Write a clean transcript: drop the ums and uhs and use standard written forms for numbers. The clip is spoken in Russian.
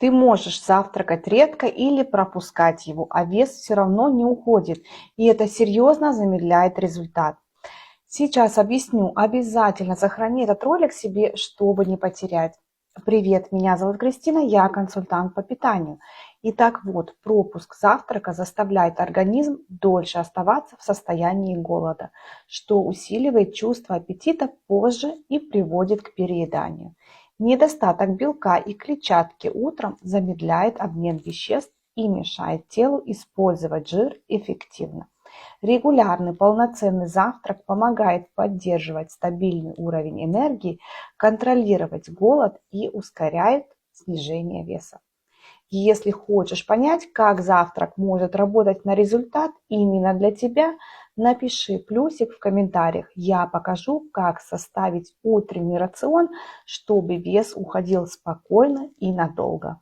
Ты можешь завтракать редко или пропускать его, а вес все равно не уходит, и это серьезно замедляет результат. Сейчас объясню. Обязательно сохрани этот ролик себе, чтобы не потерять. Привет, меня зовут Кристина, я консультант по питанию. Итак, вот, пропуск завтрака заставляет организм дольше оставаться в состоянии голода, что усиливает чувство аппетита позже и приводит к перееданию. Недостаток белка и клетчатки утром замедляет обмен веществ и мешает телу использовать жир эффективно. Регулярный полноценный завтрак помогает поддерживать стабильный уровень энергии, контролировать голод и ускоряет снижение веса. Если хочешь понять, как завтрак может работать на результат именно для тебя, напиши плюсик в комментариях. Я покажу, как составить утренний рацион, чтобы вес уходил спокойно и надолго.